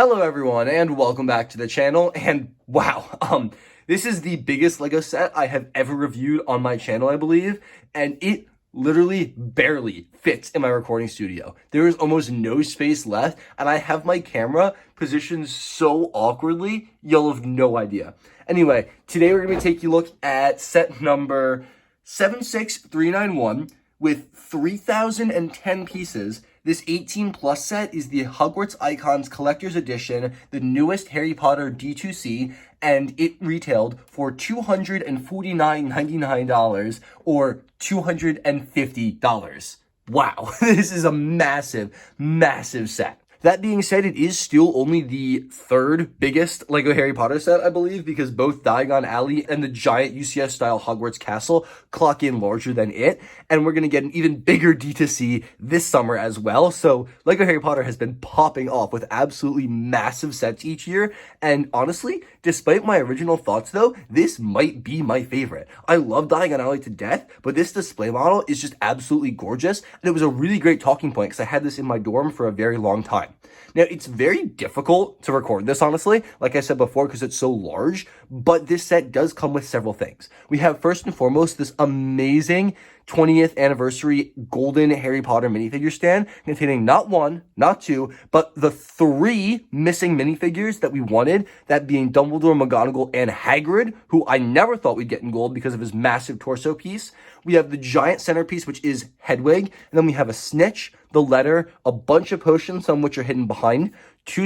Hello everyone and welcome back to the channel. And wow, this is the biggest Lego set I have ever reviewed on my channel, I believe, and it literally barely fits in my recording studio. There is almost no space left, and I have my camera positioned so awkwardly, you'll have no idea. Anyway, today we're going to take a look at set number 76391 with 3,010 pieces. This 18 plus set is the Hogwarts Icons Collector's Edition, the newest Harry Potter D2C, and it retailed for $249.99 or $250. Wow, this is a massive, massive set. That being said, it is still only the third biggest Lego Harry Potter set, I believe, because both Diagon Alley and the giant UCS-style Hogwarts Castle clock in larger than it, and we're going to get an even bigger D2C this summer as well. So Lego Harry Potter has been popping off with absolutely massive sets each year, and honestly, despite my original thoughts though, this might be my favorite. I love Diagon Alley to death, but this display model is just absolutely gorgeous, and it was a really great talking point because I had this in my dorm for a very long time. Now, it's very difficult to record this, honestly, like I said before, because it's so large, but this set does come with several things. We have, first and foremost, this amazing 20th anniversary golden Harry Potter minifigure stand containing not one, not two, but the three missing minifigures that we wanted, that being Dumbledore, McGonagall, and Hagrid, who I never thought we'd get in gold because of his massive torso piece. We have the giant centerpiece, which is Hedwig, and then we have a Snitch, the Letter, a bunch of potions, some of which are hidden behind, two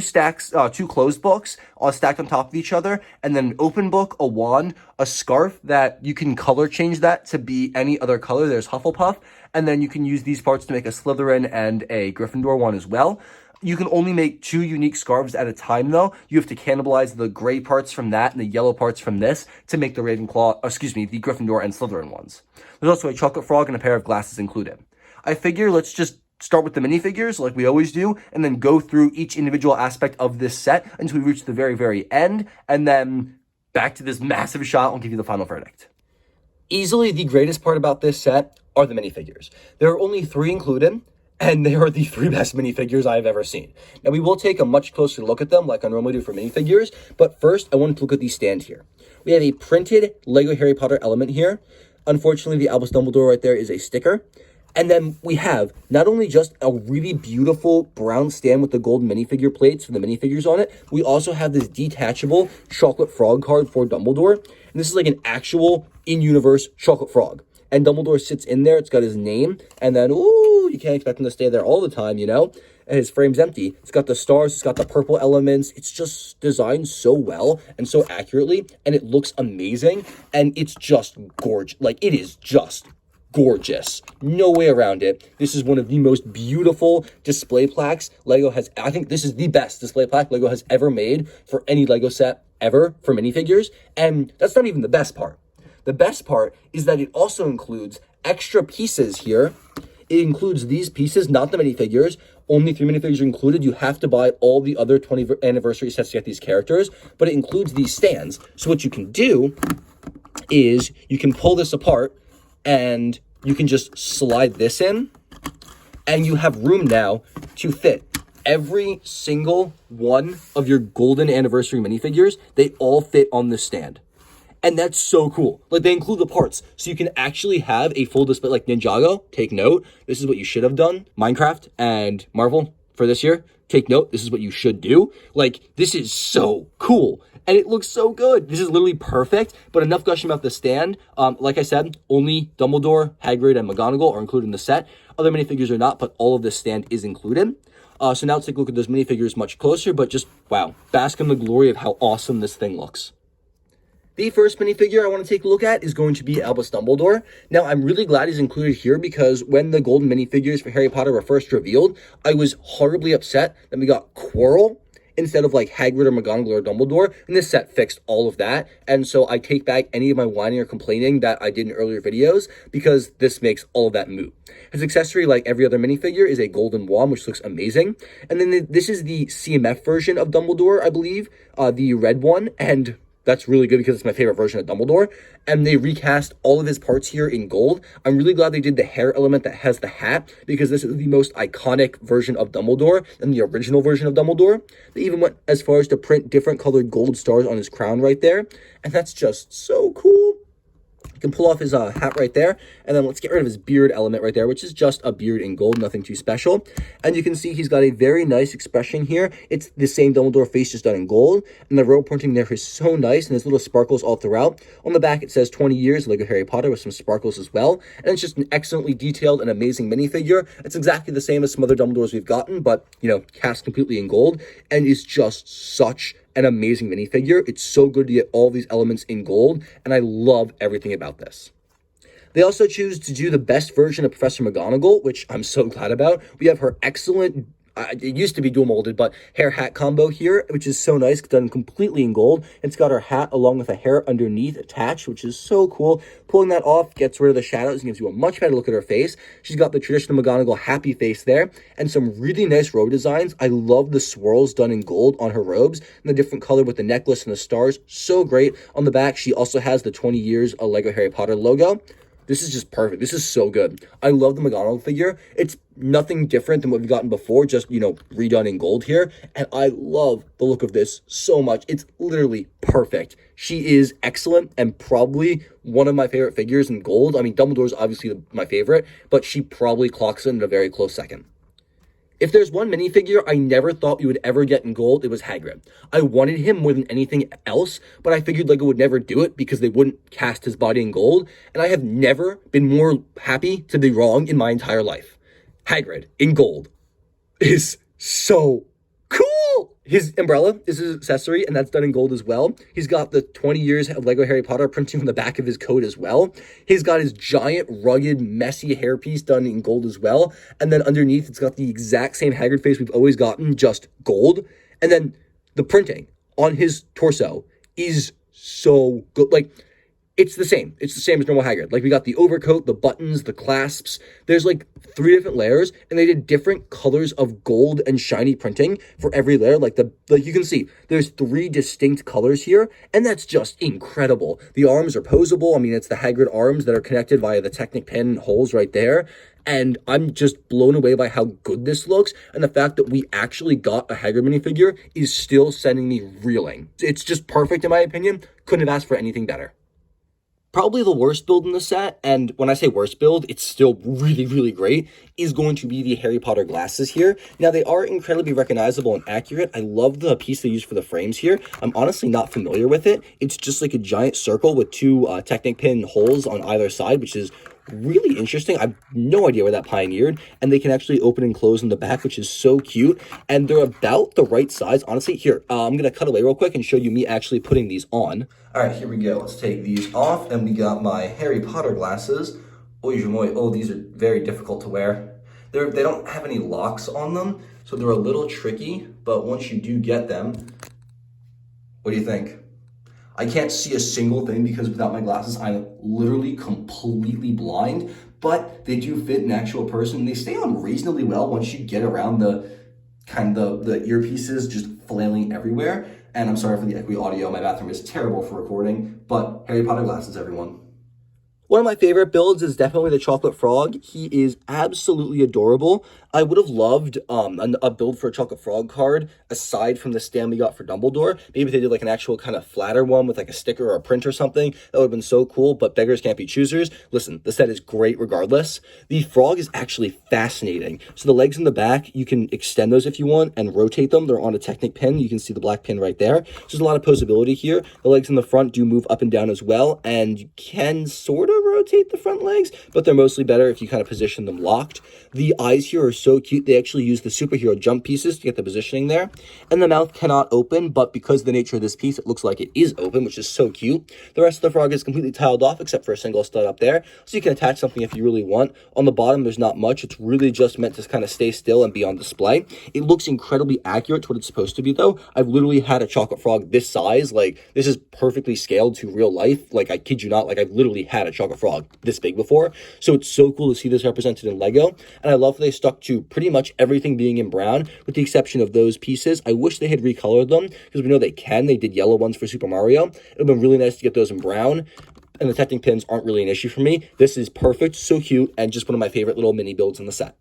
closed books, all stacked on top of each other, and then an open book, a wand, a scarf that you can color change that to be any other color. There's Hufflepuff, and then you can use these parts to make a Slytherin and a Gryffindor one as well. You can only make two unique scarves at a time, though. You have to cannibalize the gray parts from that and the yellow parts from this to make the the Gryffindor and Slytherin ones. There's also a chocolate frog and a pair of glasses included. I figure let's just start with the minifigures like we always do, and then go through each individual aspect of this set until we reach the very, very end, and then back to this massive shot. I'll give you the final verdict. Easily the greatest part about this set are the minifigures. There are only 3 included, and they are the 3 best minifigures I've ever seen. Now, we will take a much closer look at them like I normally do for minifigures, but first, I wanted to look at these stands here. We have a printed Lego Harry Potter element here. Unfortunately, the Albus Dumbledore right there is a sticker. And then we have not only just a really beautiful brown stand with the gold minifigure plates for the minifigures on it, we also have this detachable chocolate frog card for Dumbledore. And this is like an actual in-universe chocolate frog. And Dumbledore sits in there, it's got his name, and then, ooh, you can't expect him to stay there all the time, you know? And his frame's empty. It's got the stars, it's got the purple elements. It's just designed so well and so accurately, and it looks amazing, and it's just gorgeous. Like, it is just gorgeous. No way around it. This is one of the most beautiful display plaques Lego has. I think this is the best display plaque Lego has ever made for any Lego set ever for minifigures, and that's not even the best part. The best part is that it also includes extra pieces here. It includes these pieces, not the minifigures. Only 3 minifigures are included. You have to buy all the other 20th anniversary sets to get these characters, but it includes these stands. So what you can do is you can pull this apart and you can just slide this in, and you have room now to fit every single one of your golden anniversary minifigures. They all fit on this stand. And that's so cool. Like, they include the parts, so you can actually have a full display. Like Ninjago, take note. This is what you should have done. Minecraft and Marvel for this year, take note. This is what you should do. Like, this is so cool. And it looks so good. This is literally perfect. But enough gushing about the stand. Like I said, only Dumbledore, Hagrid, and McGonagall are included in the set. Other minifigures are not, but all of this stand is included. So now let's take a look at those minifigures much closer. But just, wow, bask in the glory of how awesome this thing looks. The first minifigure I want to take a look at is going to be Albus Dumbledore. Now, I'm really glad he's included here because when the golden minifigures for Harry Potter were first revealed, I was horribly upset that we got Quirrell instead of like Hagrid or McGonagall or Dumbledore, and this set fixed all of that. And so I take back any of my whining or complaining that I did in earlier videos because this makes all of that moot. His accessory, like every other minifigure, is a golden wand, which looks amazing. And then this is the CMF version of Dumbledore, I believe, the red one, and that's really good because it's my favorite version of Dumbledore. And they recast all of his parts here in gold. I'm really glad they did the hair element that has the hat, because this is the most iconic version of Dumbledore than the original version of Dumbledore. They even went as far as to print different colored gold stars on his crown right there. And that's just so cool. You can pull off his hat right there, and then let's get rid of his beard element right there, which is just a beard in gold, nothing too special. And you can see he's got a very nice expression here. It's the same Dumbledore face, just done in gold, and the robe printing there is so nice, and there's little sparkles all throughout. On the back, it says 20 years, Lego Harry Potter, with some sparkles as well, and it's just an excellently detailed and amazing minifigure. It's exactly the same as some other Dumbledores we've gotten, but, you know, cast completely in gold, and is just such an amazing minifigure. It's so good to get all these elements in gold, and I love everything about this. They also choose to do the best version of Professor McGonagall, which I'm so glad about. We have her excellent, it used to be dual molded, but hair hat combo here, which is so nice, done completely in gold. It's got her hat along with a hair underneath attached, which is so cool. Pulling that off gets rid of the shadows and gives you a much better look at her face. She's got the traditional McGonagall happy face there, and some really nice robe designs. I love the swirls done in gold on her robes, and the different color with the necklace and the stars. So great. On the back, she also has the 20 years Lego Harry Potter logo. This is just perfect. This is so good. I love the McGonagall figure. It's nothing different than what we've gotten before, just, you know, redone in gold here. And I love the look of this so much. It's literally perfect. She is excellent and probably one of my favorite figures in gold. I mean, Dumbledore's obviously my favorite, but she probably clocks in a very close second. If there's one minifigure I never thought we would ever get in gold, it was Hagrid. I wanted him more than anything else, but I figured LEGO would never do it because they wouldn't cast his body in gold, and I have never been more happy to be wrong in my entire life. Hagrid in gold is so cool! His umbrella is his accessory, and that's done in gold as well. He's got the 20 years of Lego Harry Potter printing on the back of his coat as well. He's got his giant, rugged, messy hairpiece done in gold as well. And then underneath, it's got the exact same Hagrid face we've always gotten, just gold. And then the printing on his torso is so good. Like, it's the same. It's the same as normal Hagrid. Like, we got the overcoat, the buttons, the clasps. There's like 3 different layers, and they did different colors of gold and shiny printing for every layer. Like you can see, there's 3 distinct colors here, and that's just incredible. The arms are posable. I mean, it's the Hagrid arms that are connected via the Technic pin holes right there. And I'm just blown away by how good this looks, and the fact that we actually got a Hagrid minifigure is still sending me reeling. It's just perfect in my opinion. Couldn't have asked for anything better. Probably the worst build in the set, and when I say worst build, it's still really, really great, is going to be the Harry Potter glasses here. Now, they are incredibly recognizable and accurate. I love the piece they used for the frames here. I'm honestly not familiar with it. It's just like a giant circle with 2 Technic pin holes on either side, which is really interesting. I have no idea where that pioneered, and they can actually open and close in the back, which is so cute, and they're about the right size. Honestly, here, I'm gonna cut away real quick and show you me actually putting these on. All right, here we go. Let's take these off, and we got my Harry Potter glasses. Oh, these are very difficult to wear. They don't have any locks on them, so they're a little tricky, but once you do get them, what do you think? I can't see a single thing because without my glasses, I'm literally completely blind, but they do fit an actual person. They stay on reasonably well once you get around the earpieces just flailing everywhere. And I'm sorry for the echoey audio. My bathroom is terrible for recording, but Harry Potter glasses, everyone. One of my favorite builds is definitely the Chocolate Frog. He is absolutely adorable. I would have loved a build for a Chocolate Frog card aside from the stand we got for Dumbledore. Maybe if they did like an actual kind of flatter one with like a sticker or a print or something. That would have been so cool, but beggars can't be choosers. Listen, the set is great regardless. The frog is actually fascinating. So the legs in the back, you can extend those if you want and rotate them. They're on a Technic pin. You can see the black pin right there. So there's a lot of posability here. The legs in the front do move up and down as well, and you can sort of rotate the front legs, but they're mostly better if you kind of position them locked. The eyes here are so cute. They actually use the superhero jump pieces to get the positioning there. And the mouth cannot open, but because of the nature of this piece, it looks like it is open, which is so cute. The rest of the frog is completely tiled off except for a single stud up there, so you can attach something if you really want. On the bottom, there's not much. It's really just meant to kind of stay still and be on display. It looks incredibly accurate to what it's supposed to be, though. I've literally had a chocolate frog this size. Like, this is perfectly scaled to real life. Like, I kid you not, like, I've literally had a chocolate frog this big before. So it's so cool to see this represented in Lego. And I love that they stuck to to pretty much everything being in brown, with the exception of those pieces. I wish they had recolored them, because we know they can. They did yellow ones for Super Mario. It would have been really nice to get those in brown. And the Protecting pins aren't really an issue for me. This is perfect, so cute, and just one of my favorite little mini builds in the set.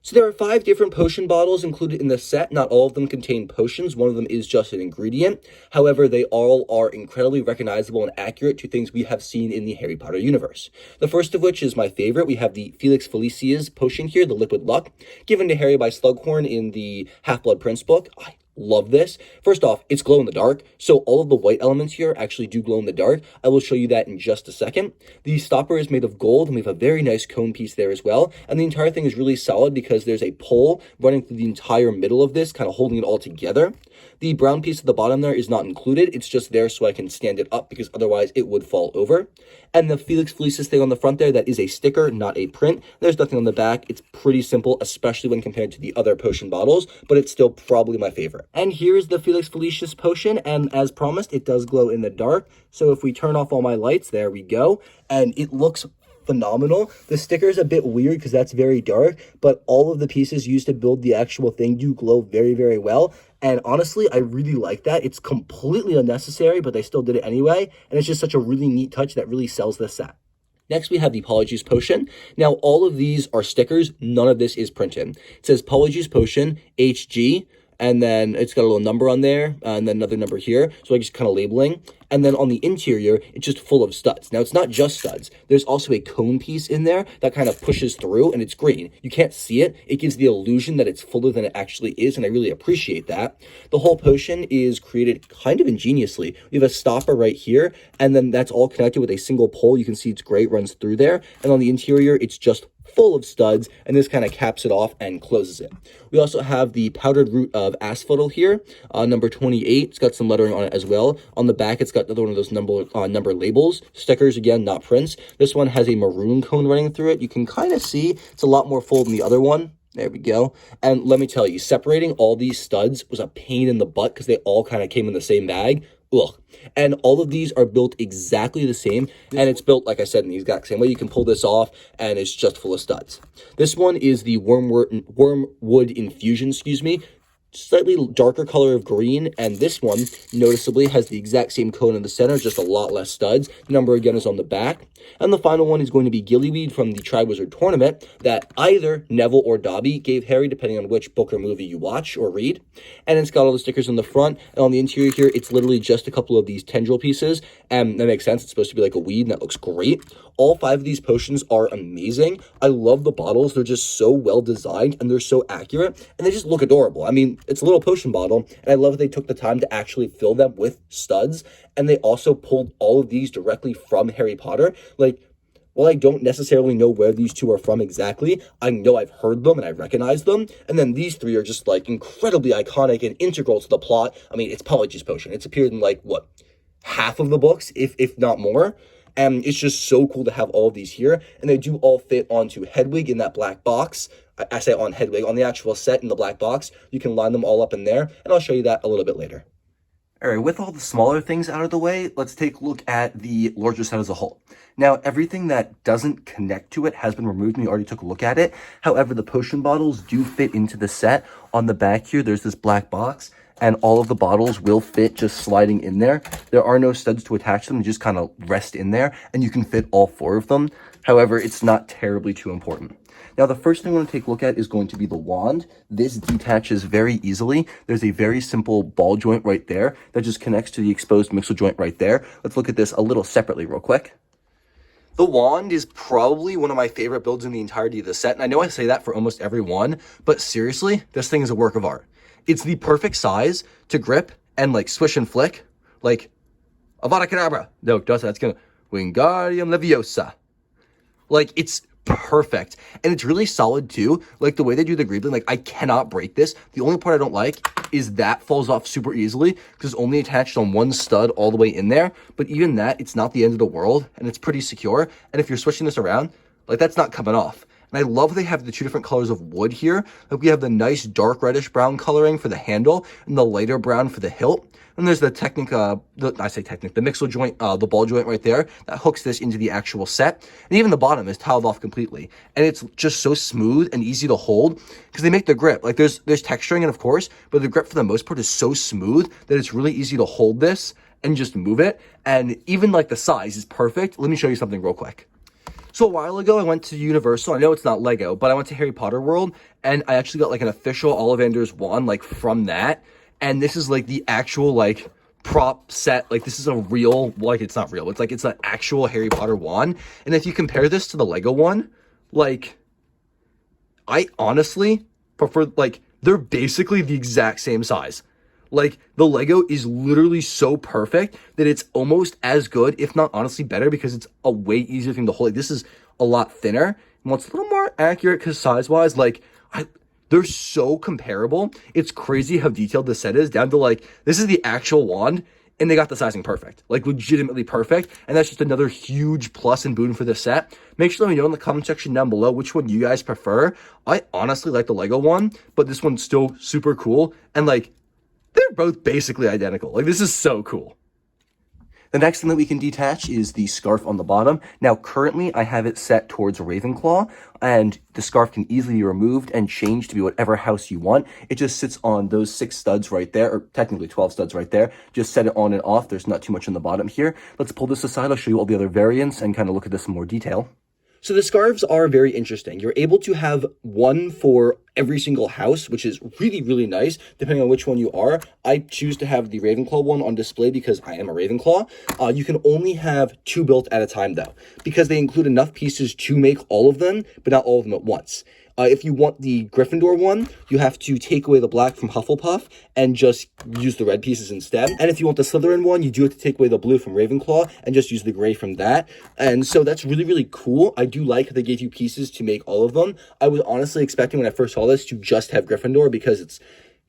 So there are 5 different potion bottles included in the set. Not all of them contain potions. One of them is just an ingredient. However, they all are incredibly recognizable and accurate to things we have seen in the Harry Potter universe. The first of which is my favorite. We have the Felix Felicia's potion here, the Liquid Luck, given to Harry by Slughorn in the Half-Blood Prince book. I love this. First off, it's glow in the dark, so all of the white elements here actually do glow in the dark. I will show you that in just a second. The stopper is made of gold, and we have a very nice cone piece there as well, and the entire thing is really solid because there's a pole running through the entire middle of this, kind of holding it all together. The brown piece at the bottom there is not included. It's just there so I can stand it up, because otherwise it would fall over. And the Felix Felicis thing on the front there, that is a sticker, not a print. There's nothing on the back. It's pretty simple, especially when compared to the other potion bottles, but it's still probably my favorite. And here's the Felix Felicius potion, and as promised, it does glow in the dark. So if we turn off all my lights, there we go, and it looks phenomenal. The sticker is a bit weird because that's very dark, but all of the pieces used to build the actual thing do glow very, very well. And honestly, I really like that. It's completely unnecessary, but they still did it anyway. And it's just such a really neat touch that really sells this set. Next, we have the Polyjuice Potion. Now, all of these are stickers. None of this is printed. It says Polyjuice Potion, HG, and then it's got a little number on there, and then another number here. So I just kind of labeling. And then on the interior, it's just full of studs. Now, it's not just studs. There's also a cone piece in there that kind of pushes through, and it's green. You can't see it. It gives the illusion that it's fuller than it actually is, and I really appreciate that. The whole potion is created kind of ingeniously. We have a stopper right here, and then that's all connected with a single pole. You can see it's gray, runs through there. And on the interior, it's just full of studs, and this kind of caps it off and closes it. We also have the powdered root of asphodel here, number 28. It's got some lettering on it as well. On the back, it's got another one of those number labels. Stickers, again, not prints. This one has a maroon cone running through it. You can kind of see it's a lot more full than the other one. There we go. And let me tell you, separating all these studs was a pain in the butt because they all kind of came in the same bag. Ugh. And all of these are built exactly the same, and it's built, like I said, in the exact same way. You can pull this off, and it's just full of studs. This one is the Wormwood Infusion, slightly darker color of green, and this one noticeably has the exact same cone in the center, just a lot less studs. The number again is on the back. And the final one is going to be Gillyweed from the Triwizard Tournament that either Neville or Dobby gave Harry, depending on which book or movie you watch or read. And it's got all the stickers on the front, and on the interior here, it's literally just a couple of these tendril pieces, and that makes sense. It's supposed to be like a weed, and that looks great. All 5 of these potions are amazing. I love the bottles. They're just so well designed, and they're so accurate, and they just look adorable. I mean, it's a little potion bottle, and I love that they took the time to actually fill them with studs, and they also pulled all of these directly from Harry Potter. Like, while I don't necessarily know where these 2 are from exactly, I know I've heard them and I recognize them. And then these 3 are just like incredibly iconic and integral to the plot. I mean, it's Polyjuice Potion. It's appeared in like, what, half of the books, if not more. And it's just so cool to have all of these here. And they do all fit onto Hedwig in that black box. I say on Hedwig, on the actual set in the black box. You can line them all up in there. And I'll show you that a little bit later. All right, with all the smaller things out of the way, let's take a look at the larger set as a whole. Now, everything that doesn't connect to it has been removed, and we already took a look at it. However, the potion bottles do fit into the set. On the back here, there's this black box, and all of the bottles will fit just sliding in there. There are no studs to attach them. They just kind of rest in there, and you can fit all 4 of them. However, it's not terribly too important. Now, the first thing I want to take a look at is going to be the wand. This detaches very easily. There's a very simple ball joint right there that just connects to the exposed mixel joint right there. Let's look at this a little separately real quick. The wand is probably one of my favorite builds in the entirety of the set, and I know I say that for almost every one, but seriously, this thing is a work of art. It's the perfect size to grip and, like, swish and flick. Like, Avada Kedavra. No, that's gonna... Wingardium Leviosa. Like, it's perfect, and it's really solid too. Like the way they do the greebling, like I cannot break this. The only part I don't like is that falls off super easily because it's only attached on one stud all the way in there, but even that, it's not the end of the world, and it's pretty secure. And if you're switching this around, like that's not coming off. And I love they have the two different colors of wood here. Like we have the nice dark reddish brown coloring for the handle and the lighter brown for the hilt. And there's the the mixel joint, the ball joint right there that hooks this into the actual set. And even the bottom is tiled off completely. And it's just so smooth and easy to hold because they make the grip. Like there's texturing in, of course, but the grip for the most part is so smooth that it's really easy to hold this and just move it. And even like the size is perfect. Let me show you something real quick. So a while ago, I went to Universal. I know it's not Lego, but I went to Harry Potter World, and I actually got like an official Ollivander's wand, like from that. And this is like the actual like prop set. Like this is a real, like it's not real. It's like, it's an actual Harry Potter wand. And if you compare this to the Lego one, like I honestly prefer, like they're basically the exact same size. Like the Lego is literally so perfect that it's almost as good, if not honestly better, because it's a way easier thing to hold. Like this is a lot thinner and what's a little more accurate because size wise, like they're so comparable. It's crazy how detailed the set is down to like, this is the actual wand and they got the sizing perfect, like legitimately perfect. And that's just another huge plus and boon for the set. Make sure to let me know in the comment section down below which one you guys prefer. I honestly like the Lego one, but this one's still super cool. And like, they're both basically identical. Like this is so cool. The next thing that we can detach is the scarf on the bottom. Now, currently, I have it set towards Ravenclaw, and the scarf can easily be removed and changed to be whatever house you want. It just sits on those 6 studs right there, or technically 12 studs right there. Just set it on and off. There's not too much on the bottom here. Let's pull this aside. I'll show you all the other variants and kind of look at this in more detail. So the scarves are very interesting. You're able to have one for every single house, which is really, really nice, depending on which one you are. I choose to have the Ravenclaw one on display because I am a Ravenclaw. You can only have 2 built at a time, though, because they include enough pieces to make all of them, but not all of them at once. If you want the Gryffindor one, you have to take away the black from Hufflepuff and just use the red pieces instead. And if you want the Slytherin one, you do have to take away the blue from Ravenclaw and just use the gray from that. And so that's really, really cool. I do like how they gave you pieces to make all of them. I was honestly expecting when I first saw this to just have Gryffindor because it's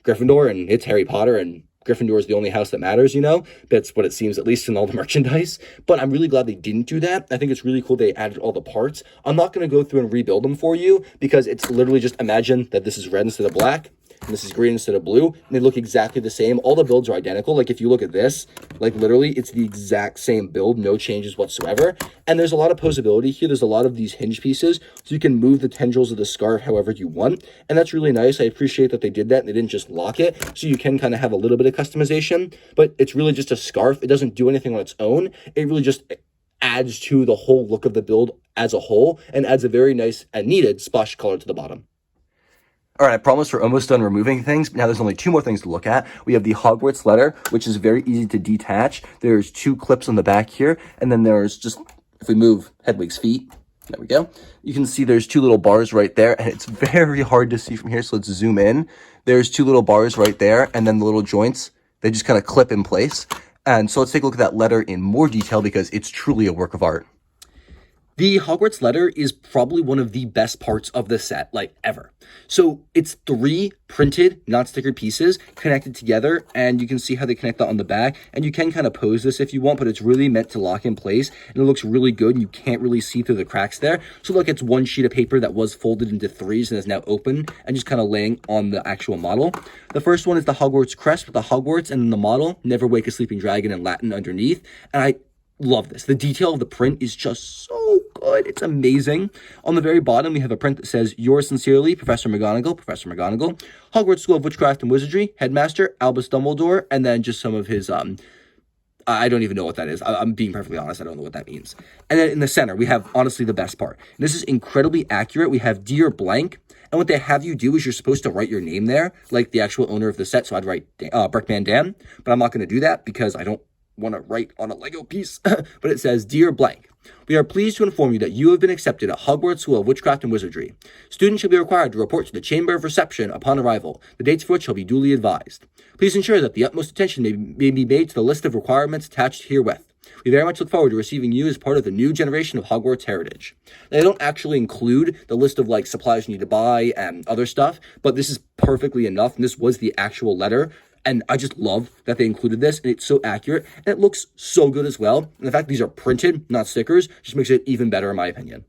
Gryffindor and it's Harry Potter and Gryffindor is the only house that matters, you know? That's what it seems, at least in all the merchandise. But I'm really glad they didn't do that. I think it's really cool they added all the parts. I'm not going to go through and rebuild them for you because it's literally just imagine that this is red instead of black. And this is green instead of blue, and they look exactly the same. All the builds are identical. Like if you look at this, like literally it's the exact same build, no changes whatsoever. And there's a lot of posability here. There's a lot of these hinge pieces, so you can move the tendrils of the scarf however you want. And that's really nice. I appreciate that they did that and they didn't just lock it. So you can kind of have a little bit of customization, but it's really just a scarf. It doesn't do anything on its own. It really just adds to the whole look of the build as a whole and adds a very nice and needed splash color to the bottom. All right, I promise we're almost done removing things, but now there's only 2 more things to look at. We have the Hogwarts Letter, which is very easy to detach. There's 2 clips on the back here, and then there's just, if we move Hedwig's feet, there we go. You can see there's 2 little bars right there, and it's very hard to see from here, so let's zoom in. There's 2 little bars right there, and then the little joints, they just kind of clip in place. And so let's take a look at that letter in more detail because it's truly a work of art. The Hogwarts Letter is probably one of the best parts of the set, like, ever. So it's 3 printed, not stickered pieces connected together, and you can see how they connect that on the back. And you can kind of pose this if you want, but it's really meant to lock in place, and it looks really good, and you can't really see through the cracks there. So look, it's 1 sheet of paper that was folded into 3s and is now open and just kind of laying on the actual model. The first one is the Hogwarts crest with the Hogwarts, and then the model, Never Wake a Sleeping Dragon in Latin underneath. And I love this. The detail of the print is just so good. It's amazing. On the very bottom, we have a print that says, Yours sincerely, Professor McGonagall, Professor McGonagall, Hogwarts School of Witchcraft and Wizardry, Headmaster, Albus Dumbledore, and then just some of his, I don't even know what that is. I'm being perfectly honest. I don't know what that means. And then in the center, we have, honestly, the best part. And this is incredibly accurate. We have Dear Blank. And what they have you do is you're supposed to write your name there, like the actual owner of the set. So I'd write Brickman Dan, but I'm not going to do that because I don't want to write on a Lego piece. But it says, Dear Blank, we are pleased to inform you that you have been accepted at Hogwarts School of Witchcraft and Wizardry. Students shall be required to report to the Chamber of Reception upon arrival, the dates for which shall be duly advised. Please ensure that the utmost attention may be made to the list of requirements attached herewith. We very much look forward to receiving you as part of the new generation of Hogwarts heritage. They don't actually include the list of like supplies you need to buy and other stuff, but this is perfectly enough, and this was the actual letter. And I just love that they included this, and it's so accurate, and it looks so good as well. And the fact these are printed, not stickers, just makes it even better in my opinion.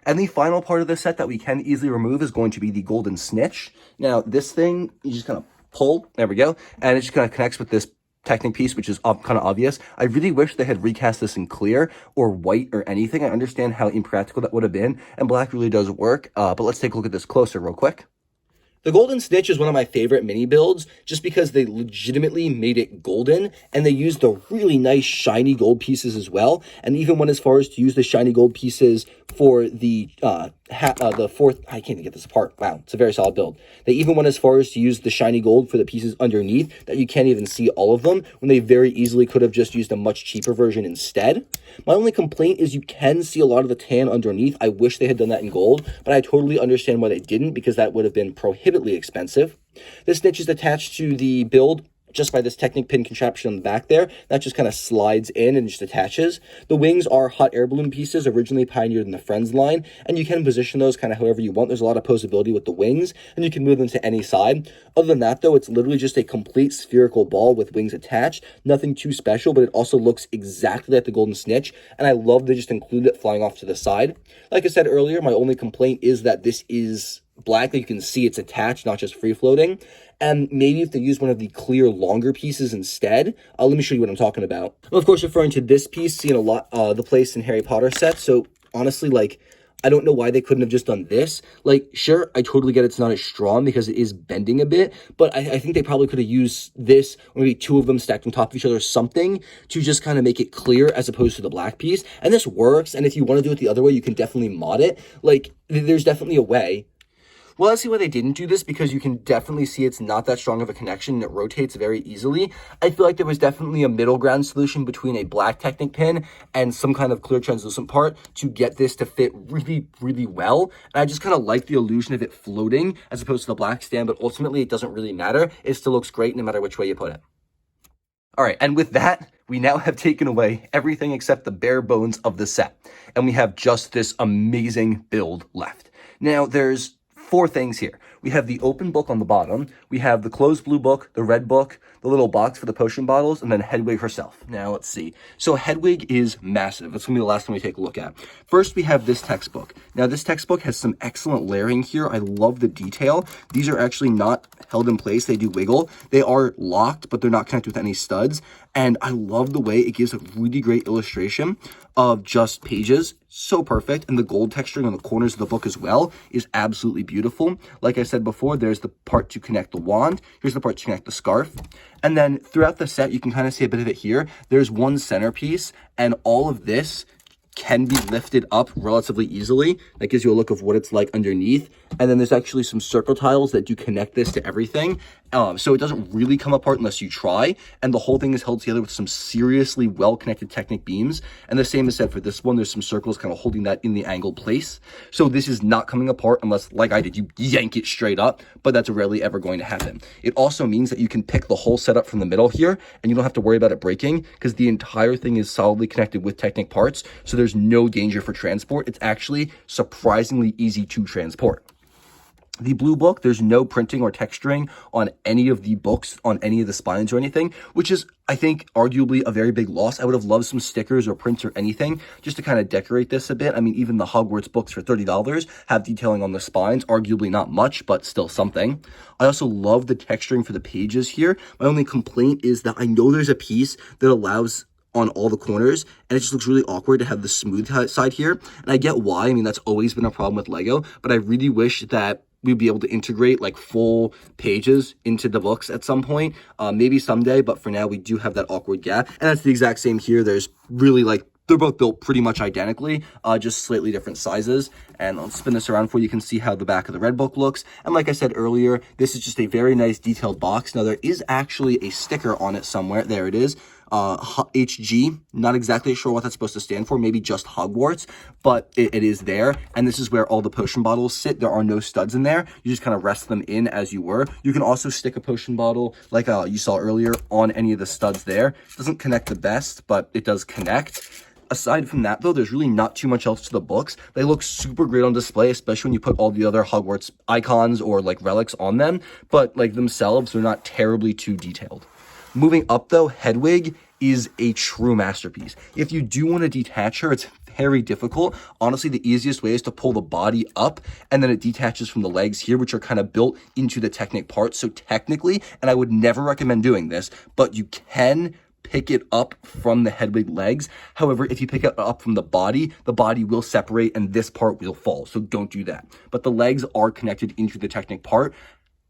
And the final part of the set that we can easily remove is going to be the golden snitch. Now, this thing, you just kind of pull, there we go, and it just kind of connects with this Technic piece, which is kind of obvious. I really wish they had recast this in clear or white or anything. I understand how impractical that would have been, and black really does work, but let's take a look at this closer real quick. The Golden Snitch is one of my favorite mini builds just because they legitimately made it golden, and they used the really nice shiny gold pieces as well, and even went as far as to use the shiny gold pieces for the fourth, I can't even get this apart. Wow, it's a very solid build. They even went as far as to use the shiny gold for the pieces underneath that you can't even see all of them, when they very easily could have just used a much cheaper version instead. My only complaint is you can see a lot of the tan underneath. I wish they had done that in gold, but I totally understand why they didn't, because that would have been prohibitively expensive. This Snitch is attached to the build just by this Technic pin contraption on the back there. That just kind of slides in and just attaches. The wings are hot air balloon pieces originally pioneered in the Friends line, and you can position those kind of however you want. There's a lot of posability with the wings, and you can move them to any side. Other than that, though, it's literally just a complete spherical ball with wings attached. Nothing too special, but it also looks exactly like the Golden Snitch, and I love they just included it flying off to the side. Like I said earlier, my only complaint is that this is black. You can see it's attached, not just free floating. And maybe if they use one of the clear longer pieces instead, let me show you what I'm talking about. Well, of course, referring to this piece, seen a lot the place in Harry Potter sets. So honestly, like, I don't know why they couldn't have just done this. Like, sure, I totally get it's not as strong because it is bending a bit, but I think they probably could have used this, or maybe two of them stacked on top of each other or something, to just kind of make it clear as opposed to the black piece. And this works, and if you want to do it the other way, you can definitely mod it. Like, there's definitely a way. Well, let's see why they didn't do this, because you can definitely see it's not that strong of a connection and it rotates very easily. I feel like there was definitely a middle ground solution between a black Technic pin and some kind of clear translucent part to get this to fit really, really well. And I just kind of like the illusion of it floating as opposed to the black stand, but ultimately it doesn't really matter. It still looks great no matter which way you put it. All right, and with that, we now have taken away everything except the bare bones of the set, and we have just this amazing build left. Now, there's four things here. We have the open book on the bottom, we have the closed blue book, the red book, the little box for the potion bottles, and then Hedwig herself. Now, let's see. So Hedwig is massive. That's going to be the last one we take a look at. First, we have this textbook. Now, this textbook has some excellent layering here. I love the detail. These are actually not held in place. They do wiggle. They are locked, but they're not connected with any studs. And I love the way it gives a really great illustration of just pages. So perfect. And the gold texturing on the corners of the book as well is absolutely beautiful. Like I said before, there's the part to connect the wand. Here's the part to connect the scarf. And then throughout the set, you can kind of see a bit of it here. There's one centerpiece, and all of this can be lifted up relatively easily. That gives you a look of what it's like underneath. And then there's actually some circle tiles that do connect this to everything. So it doesn't really come apart unless you try. And the whole thing is held together with some seriously well-connected Technic beams. And the same is said for this one. There's some circles kind of holding that in the angled place. So this is not coming apart unless, like I did, you yank it straight up. But that's rarely ever going to happen. It also means that you can pick the whole setup from the middle here, and you don't have to worry about it breaking, because the entire thing is solidly connected with Technic parts. So there's no danger for transport. It's actually surprisingly easy to transport. The blue book, there's no printing or texturing on any of the books, on any of the spines or anything, which is, I think, arguably a very big loss. I would have loved some stickers or prints or anything just to kind of decorate this a bit. I mean, even the Hogwarts books for $30 have detailing on the spines, arguably not much, but still something. I also love the texturing for the pages here. My only complaint is that I know there's a piece that allows on all the corners, and it just looks really awkward to have the smooth side here. And I get why. I mean, that's always been a problem with Lego, but I really wish that we'd be able to integrate like full pages into the books at some point, maybe someday, but for now we do have that awkward gap. And that's the exact same here. There's really like, they're both built pretty much identically, just slightly different sizes. And I'll spin this around for you. You can see how the back of the red book looks. And like I said earlier, this is just a very nice detailed box. Now there is actually a sticker on it somewhere. There it is. HG, not exactly sure what that's supposed to stand for, maybe just Hogwarts, but it is there. And this is where all the potion bottles sit. There are no studs in there. You just kind of rest them in as you were. You can also stick a potion bottle, like you saw earlier, on any of the studs there. It doesn't connect the best, but it does connect. Aside from that, though, there's really not too much else to the books. They look super great on display, especially when you put all the other Hogwarts icons or like relics on them, but like themselves, they're not terribly too detailed. Moving up, though, Hedwig is a true masterpiece. If you do want to detach her, it's very difficult. Honestly, the easiest way is to pull the body up, and then it detaches from the legs here, which are kind of built into the Technic part. So technically, and I would never recommend doing this, but you can pick it up from the Hedwig legs. However, if you pick it up from the body will separate and this part will fall. So don't do that. But the legs are connected into the Technic part.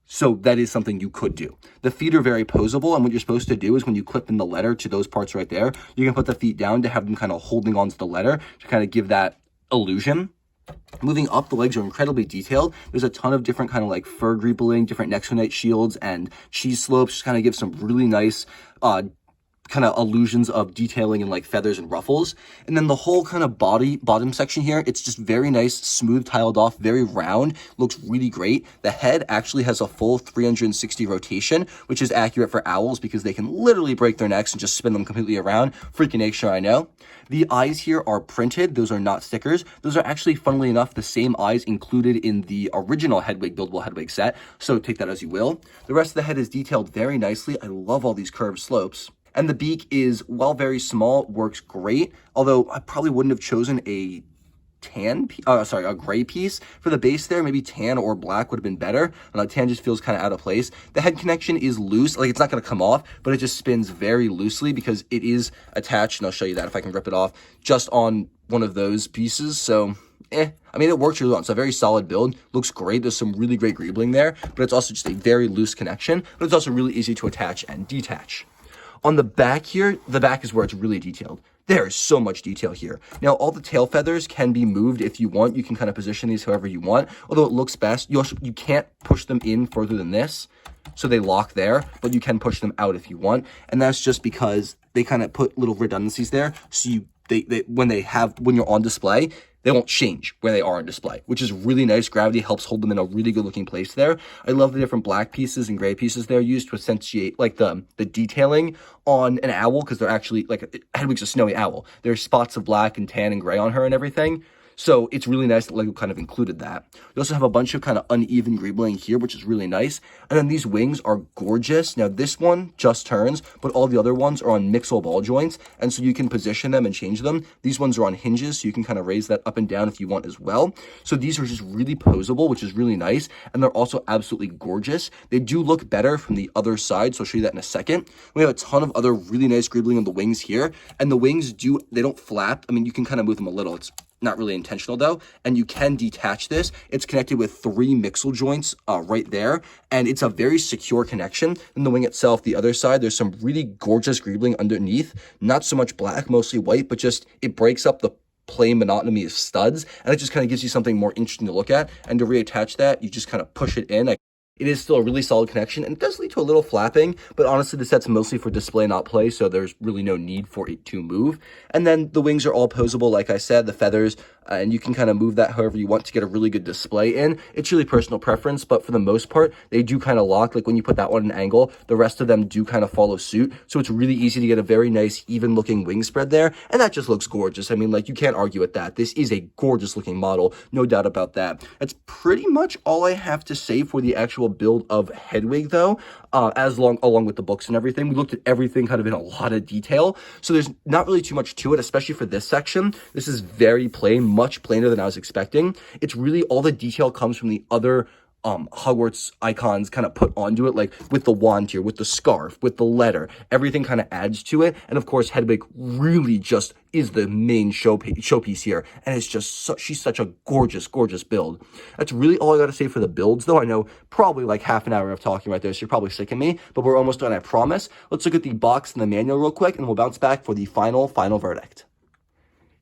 So that is something you could do. The feet are very posable, and what you're supposed to do is when you clip in the letter to those parts right there, you can put the feet down to have them kind of holding onto the letter to kind of give that illusion. Moving up, the legs are incredibly detailed. There's a ton of different kind of like fur greebling, different Nexonite shields, and cheese slopes, just kind of give some really nice kind of illusions of detailing and like feathers and ruffles. And then the whole kind of bottom section here, it's just very nice, smooth, tiled off, very round, looks really great. The head actually has a full 360 rotation, which is accurate for owls because they can literally break their necks and just spin them completely around. Freaking nature, I know. The eyes here are printed. Those are not stickers. Those are actually, funnily enough, the same eyes included in the original Hedwig buildable Hedwig set. So take that as you will. The rest of the head is detailed very nicely. I love all these curved slopes. And the beak is, while very small, works great. Although I probably wouldn't have chosen a gray piece for the base there. Maybe tan or black would have been better. Tan just feels kind of out of place. The head connection is loose. Like, it's not going to come off, but it just spins very loosely because it is attached. And I'll show you that if I can rip it off just on one of those pieces. So, I mean, it works really well. It's a very solid build. Looks great. There's some really great greebling there, but it's also just a very loose connection. But it's also really easy to attach and detach. On the back here, the back is where it's really detailed. There is so much detail here. Now, all the tail feathers can be moved if you want. You can kind of position these however you want. Although it looks best, you can't push them in further than this. So they lock there, but you can push them out if you want. And that's just because they kind of put little redundancies there. So when you're on display, they won't change where they are on display, which is really nice. Gravity helps hold them in a really good looking place there. I love the different black pieces and gray pieces they're used to accentuate like the detailing on an owl, because they're actually like Hedwig's a snowy owl. There's spots of black and tan and gray on her and everything. So it's really nice that LEGO kind of included that. You also have a bunch of kind of uneven greebling here, which is really nice. And then these wings are gorgeous. Now this one just turns, but all the other ones are on mixel ball joints. And so you can position them and change them. These ones are on hinges, so you can kind of raise that up and down if you want as well. So these are just really posable, which is really nice. And they're also absolutely gorgeous. They do look better from the other side, so I'll show you that in a second. We have a ton of other really nice greebling on the wings here. And the wings they don't flap. I mean, you can kind of move them a little. It's not really intentional though, and you can detach this. It's connected with 3 mixel joints right there, and it's a very secure connection. In the wing itself, the other side, there's some really gorgeous greebling underneath. Not so much black, mostly white, but just it breaks up the plain monotony of studs, and it just kind of gives you something more interesting to look at. And to reattach that, you just kind of push it in. It is still a really solid connection, and it does lead to a little flapping, but honestly, the set's mostly for display, not play, so there's really no need for it to move. And then the wings are all posable, like I said, the feathers, and you can kind of move that however you want to get a really good display in. It's really personal preference, but for the most part, they do kind of lock. Like when you put that one at an angle, the rest of them do kind of follow suit, so it's really easy to get a very nice, even-looking wing spread there, and that just looks gorgeous. I mean, like, you can't argue with that. This is a gorgeous-looking model, no doubt about that. That's pretty much all I have to say for the actual build of Hedwig, though, along with the books and everything. We looked at everything kind of in a lot of detail, so there's not really too much to it, especially for this section. This is very plain, much plainer than I was expecting. It's really all the detail comes from the other Hogwarts icons kind of put onto it, like with the wand here, with the scarf, with the letter, everything kind of adds to it. And of course, Hedwig really just is the main showpiece here. And it's just, she's such a gorgeous, gorgeous build. That's really all I got to say for the builds, though. I know probably like half an hour of talking right there, so you're probably sick of me, but we're almost done, I promise. Let's look at the box and the manual real quick, and we'll bounce back for the final verdict.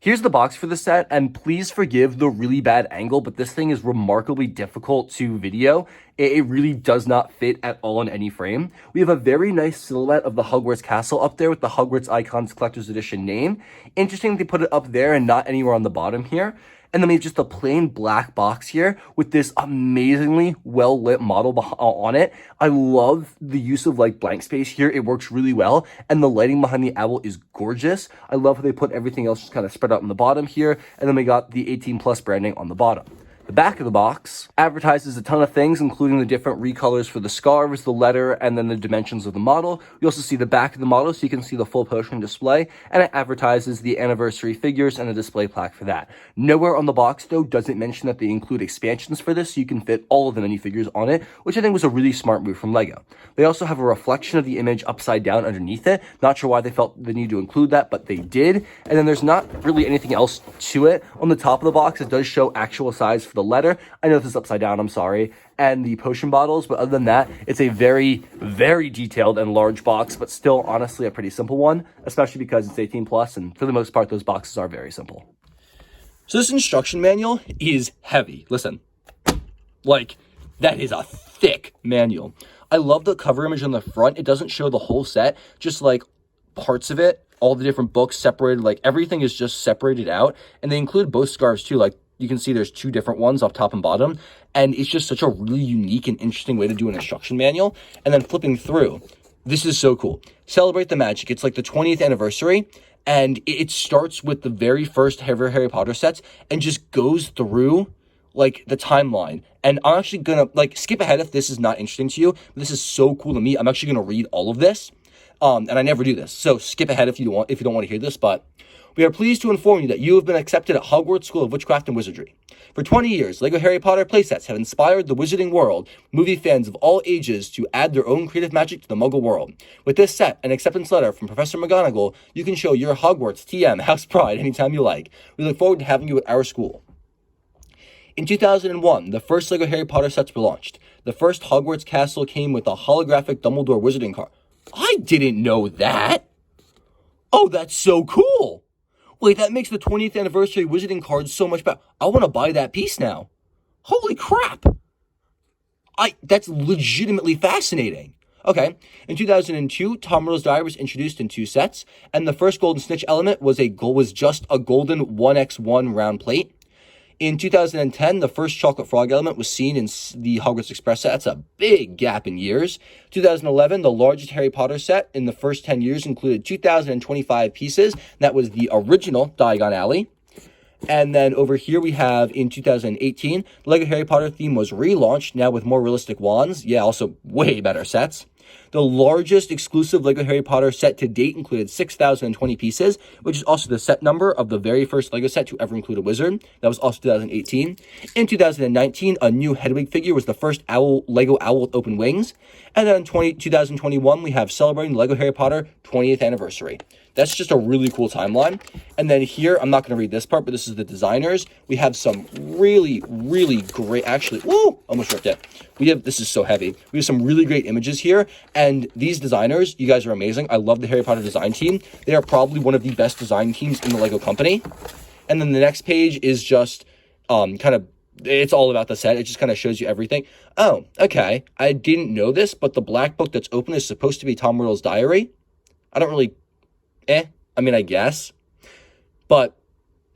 Here's the box for the set, and please forgive the really bad angle, but this thing is remarkably difficult to video. It really does not fit at all in any frame. We have a very nice silhouette of the Hogwarts castle up there with the Hogwarts Icons Collector's Edition name. Interesting they put it up there and not anywhere on the bottom here. And then we have just a plain black box here with this amazingly well-lit model on it. I love the use of like blank space here. It works really well. And the lighting behind the owl is gorgeous. I love how they put everything else just kind of spread out on the bottom here. And then we got the 18+ branding on the bottom. The back of the box advertises a ton of things, including the different recolors for the scarves, the letter, and then the dimensions of the model. You also see the back of the model, so you can see the full potion display, and it advertises the anniversary figures and a display plaque for that. Nowhere on the box, though, does it mention that they include expansions for this, so you can fit all of the minifigures on it, which I think was a really smart move from LEGO. They also have a reflection of the image upside down underneath it. Not sure why they felt the need to include that, but they did. And then there's not really anything else to it. On the top of the box, it does show actual size for the letter. I know this is upside down, I'm sorry. And the potion bottles, but other than that, it's a very, very detailed and large box, but still honestly a pretty simple one, especially because it's 18 plus, and for the most part, those boxes are very simple. So this instruction manual is heavy. Listen, like, that is a thick manual. I love the cover image on the front. It doesn't show the whole set, just like parts of it, all the different books separated, like everything is just separated out. And they include both scarves too. Like you can see there's two different ones up top and bottom. And it's just such a really unique and interesting way to do an instruction manual. And then flipping through, this is so cool. Celebrate the magic. It's like the 20th anniversary. And it starts with the very first Harry Potter sets and just goes through like the timeline. And I'm actually gonna like skip ahead if this is not interesting to you. This is so cool to me. I'm actually gonna read all of this. And I never do this. So skip ahead if you don't want to hear this, but we are pleased to inform you that you have been accepted at Hogwarts School of Witchcraft and Wizardry. For 20 years, LEGO Harry Potter playsets have inspired the wizarding world, movie fans of all ages to add their own creative magic to the Muggle world. With this set, an acceptance letter from Professor McGonagall, you can show your Hogwarts TM House Pride anytime you like. We look forward to having you at our school. In 2001, the first LEGO Harry Potter sets were launched. The first Hogwarts castle came with a holographic Dumbledore wizarding card. I didn't know that. Oh, that's so cool. Wait, that makes the 20th anniversary wizarding card so much better. I want to buy that piece now. Holy crap. That's legitimately fascinating. Okay, in 2002, Tom Riddle's Diary was introduced in 2 sets, and the first golden snitch element was just a golden 1x1 round plate. In 2010, the first chocolate frog element was seen in the Hogwarts Express set. That's a big gap in years. 2011, the largest Harry Potter set in the first 10 years included 2,025 pieces. That was the original Diagon Alley. And then over here we have in 2018, the LEGO Harry Potter theme was relaunched, now with more realistic wands. Yeah, also way better sets. The largest exclusive LEGO Harry Potter set to date included 6,020 pieces, which is also the set number of the very first LEGO set to ever include a wizard. That was also 2018. In 2019, a new Hedwig figure was the first LEGO owl with open wings. And then in 2021, we have celebrating the LEGO Harry Potter 20th anniversary. That's just a really cool timeline. And then here, I'm not going to read this part, but this is the designers. We have some really, really great, actually, whoa, almost ripped it. This is so heavy. We have some really great images here. And these designers, you guys are amazing. I love the Harry Potter design team. They are probably one of the best design teams in the LEGO company. And then the next page is just it's all about the set. It just kind of shows you everything. Oh, okay. I didn't know this, but the black book that's open is supposed to be Tom Riddle's diary. I don't really... I guess. But,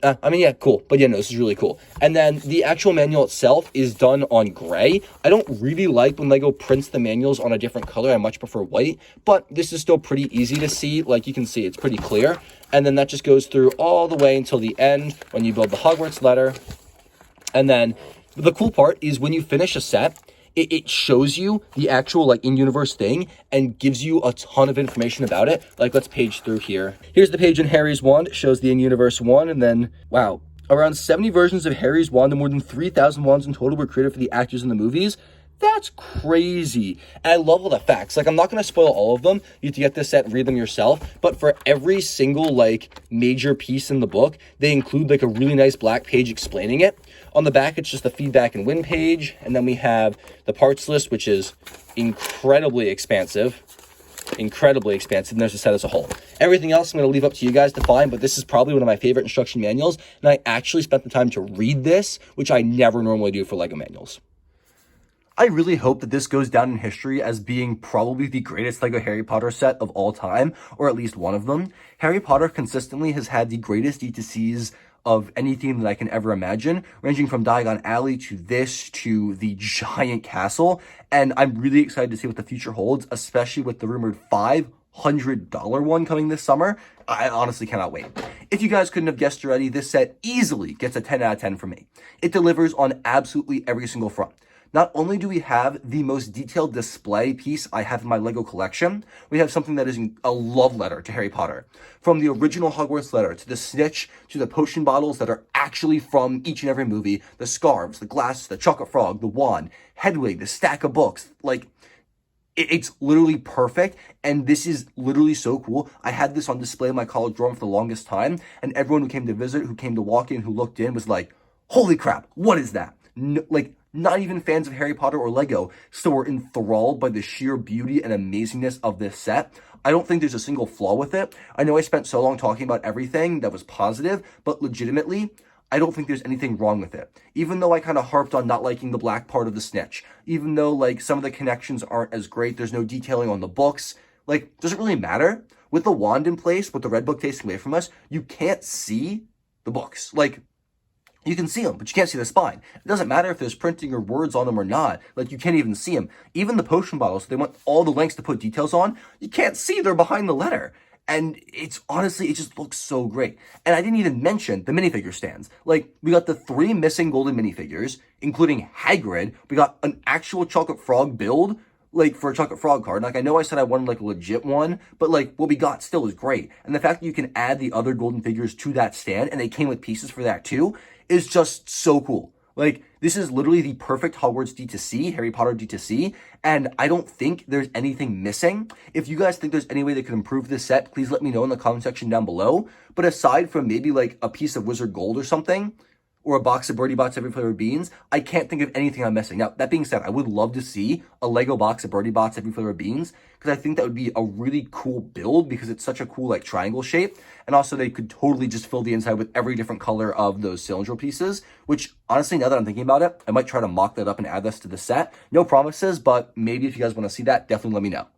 yeah, cool. But yeah, no, this is really cool. And then the actual manual itself is done on gray. I don't really like when LEGO prints the manuals on a different color. I much prefer white. But this is still pretty easy to see. Like you can see, it's pretty clear. And then that just goes through all the way until the end when you build the Hogwarts letter. And then the cool part is when you finish a set, it shows you the actual in-universe thing and gives you a ton of information about it. Let's page through here. Here's the page in Harry's wand. It shows the in-universe one. And then, wow, around 70 versions of Harry's wand and more than 3,000 wands in total were created for the actors in the movies. That's crazy. And I love all the facts. I'm not going to spoil all of them. You have to get this set and read them yourself. But for every single, major piece in the book, they include, a really nice black page explaining it. On the back, it's just the feedback and win page. And then we have the parts list, which is incredibly expansive. Incredibly expansive. And there's the set as a whole. Everything else I'm going to leave up to you guys to find, but this is probably one of my favorite instruction manuals. And I actually spent the time to read this, which I never normally do for LEGO manuals. I really hope that this goes down in history as being probably the greatest LEGO Harry Potter set of all time, or at least one of them. Harry Potter consistently has had the greatest DTCs of any theme that I can ever imagine, ranging from Diagon Alley to this to the giant castle. And I'm really excited to see what the future holds, especially with the rumored $500 one coming this summer. I honestly cannot wait. If you guys couldn't have guessed already, this set easily gets a 10 out of 10 from me. It delivers on absolutely every single front. Not only do we have the most detailed display piece I have in my LEGO collection, we have something that is a love letter to Harry Potter. From the original Hogwarts Letter, to the Snitch, to the potion bottles that are actually from each and every movie, the scarves, the glasses, the chocolate frog, the wand, Hedwig, the stack of books, like, it's literally perfect, and this is literally so cool. I had this on display in my college dorm for the longest time, and everyone who came to visit, who came to walk in, who looked in, was like, holy crap, what is that? No, like, not even fans of Harry Potter or LEGO still were enthralled by the sheer beauty and amazingness of this set. I don't think there's a single flaw with it. I know I spent so long talking about everything that was positive, but legitimately, I don't think there's anything wrong with it. Even though I kind of harped on not liking the black part of the Snitch, even though like some of the connections aren't as great, there's no detailing on the books, like, does it really matter? With the wand in place, with the red book tasting away from us, you can't see the books. Like, you can see them, but you can't see the spine. It doesn't matter if there's printing or words on them or not. Like, you can't even see them. Even the potion bottles, they went all the lengths to put details on. You can't see they're behind the letter. And it's honestly, it just looks so great. And I didn't even mention the minifigure stands. Like, we got the 3 missing golden minifigures, including Hagrid. We got an actual chocolate frog build, like, for a chocolate frog card. Like, I know I said I wanted, like, a legit one, but, like, what we got still is great. And the fact that you can add the other golden figures to that stand, and they came with pieces for that too, is just so cool. Like, this is literally the perfect Hogwarts DTC, Harry Potter DTC, and I don't think there's anything missing. If you guys think there's any way they could improve this set, please let me know in the comment section down below. But aside from maybe, like, a piece of Wizard Gold or something, or a box of Birdie Bots Every Flavor Beans, I can't think of anything I'm missing. Now, that being said, I would love to see a Lego box of Birdie Bots Every Flavor Beans, because I think that would be a really cool build, because it's such a cool, like, triangle shape. And also, they could totally just fill the inside with every different color of those cylindrical pieces, which, honestly, now that I'm thinking about it, I might try to mock that up and add this to the set. No promises, but maybe if you guys want to see that, definitely let me know.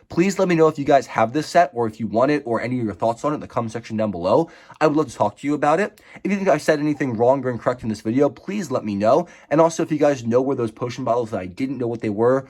Please let me know if you guys have this set, or if you want it, or any of your thoughts on it in the comment section down below. I would love to talk to you about it. If you think I said anything wrong or incorrect in this video, please let me know. And also, if you guys know where those potion bottles that I didn't know what they were,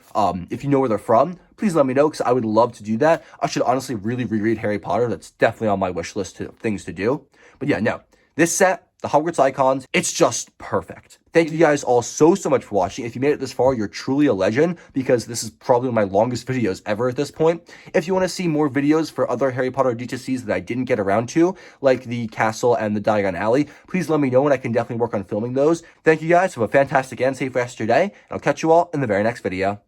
if you know where they're from, please let me know, because I would love to do that. I should honestly really reread Harry Potter. That's definitely on my wish list of things to do. But yeah, no, this set, the Hogwarts Icons, it's just perfect. Thank you guys all so much for watching. If you made it this far, you're truly a legend, because this is probably my longest videos ever at this point. If you want to see more videos for other Harry Potter DTCs that I didn't get around to, like the Castle and the Diagon Alley, please let me know, and I can definitely work on filming those. Thank you guys. Have a fantastic and safe rest of your day, and I'll catch you all in the very next video.